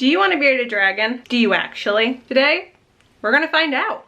Do you want a bearded dragon? Do you actually? Today, we're gonna find out.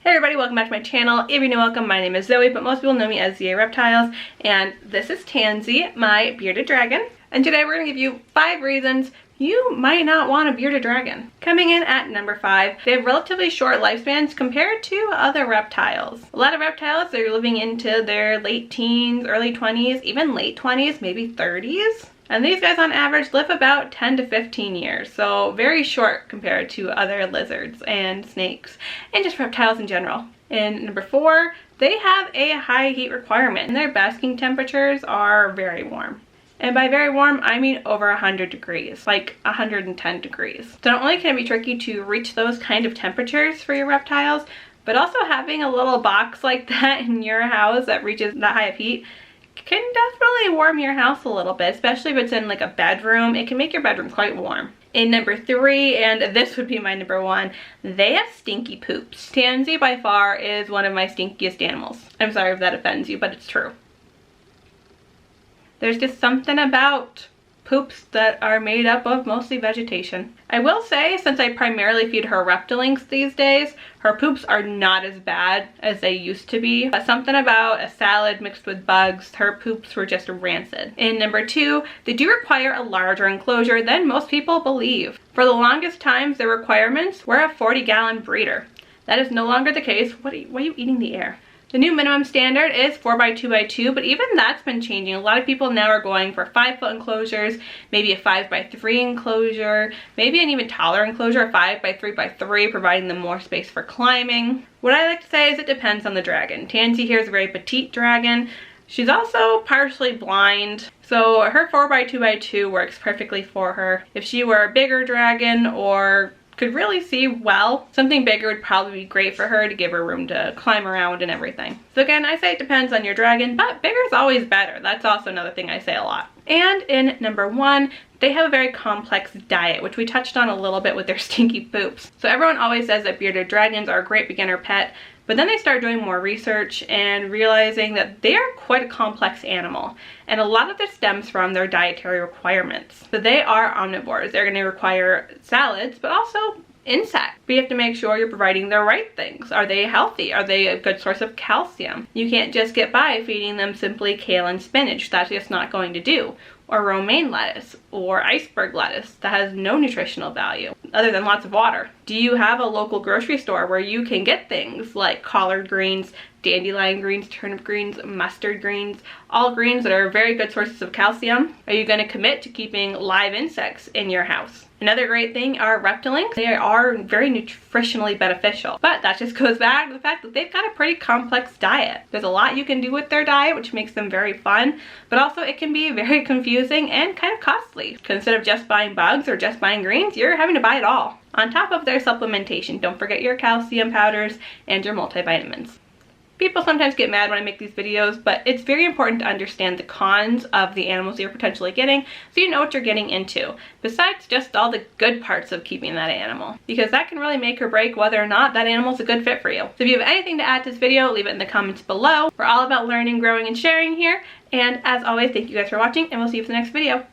Hey everybody, welcome back to my channel. If you're new, welcome. My name is Zoe, but most people know me as ZA Reptiles, and this is Tansy, my bearded dragon. And today we're gonna give you 5 reasons you might not want a bearded dragon. Coming in at number 5, they have relatively short lifespans compared to other reptiles. A lot of reptiles, they're living into their late teens, early 20s, even late 20s, maybe 30s. And these guys on average live about 10 to 15 years, so very short compared to other lizards and snakes and just reptiles in general. And number 4, they have a high heat requirement and their basking temperatures are very warm. And by very warm, I mean over 100 degrees, like 110 degrees. So not only can it be tricky to reach those kind of temperatures for your reptiles, but also having a little box like that in your house that reaches that high of heat can definitely warm your house a little bit, especially if it's in like a bedroom. It can make your bedroom quite warm. In number 3, and this would be my number 1, they have stinky poops. Tansy by far is one of my stinkiest animals. I'm sorry if that offends you, but it's true. There's just something about poops that are made up of mostly vegetation. I will say, since I primarily feed her reptilinks these days, her poops are not as bad as they used to be. But something about a salad mixed with bugs, her poops were just rancid. In number 2, they do require a larger enclosure than most people believe. For the longest times, their requirements were a 40-gallon breeder. That is no longer the case. Why are you eating the air? The new minimum standard is 4x2x2, but even that's been changing. A lot of people now are going for 5-foot enclosures, maybe a 5x3 enclosure, maybe an even taller enclosure, a 5x3x3, providing them more space for climbing. What I like to say is it depends on the dragon. Tansy here is a very petite dragon. She's also partially blind, so her 4x2x2 works perfectly for her. If she were a bigger dragon or could really see well, something bigger would probably be great for her to give her room to climb around and everything. So again, I say it depends on your dragon, but bigger is always better. That's also another thing I say a lot. And in number 1, they have a very complex diet, which we touched on a little bit with their stinky poops. So everyone always says that bearded dragons are a great beginner pet, but then they start doing more research and realizing that they are quite a complex animal. And a lot of this stems from their dietary requirements. So they are omnivores. They're going to require salads, but also insects. But you have to make sure you're providing the right things. Are they healthy? Are they a good source of calcium? You can't just get by feeding them simply kale and spinach. That's just not going to do. Or romaine lettuce or iceberg lettuce that has no nutritional value other than lots of water. Do you have a local grocery store where you can get things like collard greens, dandelion greens, turnip greens, mustard greens, all greens that are very good sources of calcium? Are you going to commit to keeping live insects in your house? Another great thing are reptilinks. They are very nutritionally beneficial, but that just goes back to the fact that they've got a pretty complex diet. There's a lot you can do with their diet, which makes them very fun, but also it can be very confusing and kind of costly. Instead of just buying bugs or just buying greens, you're having to buy it all. On top of their supplementation, don't forget your calcium powders and your multivitamins. People sometimes get mad when I make these videos, but it's very important to understand the cons of the animals you're potentially getting so you know what you're getting into, besides just all the good parts of keeping that animal, because that can really make or break whether or not that animal's a good fit for you. So if you have anything to add to this video, leave it in the comments below. We're all about learning, growing, and sharing here, and as always, thank you guys for watching, and we'll see you for the next video.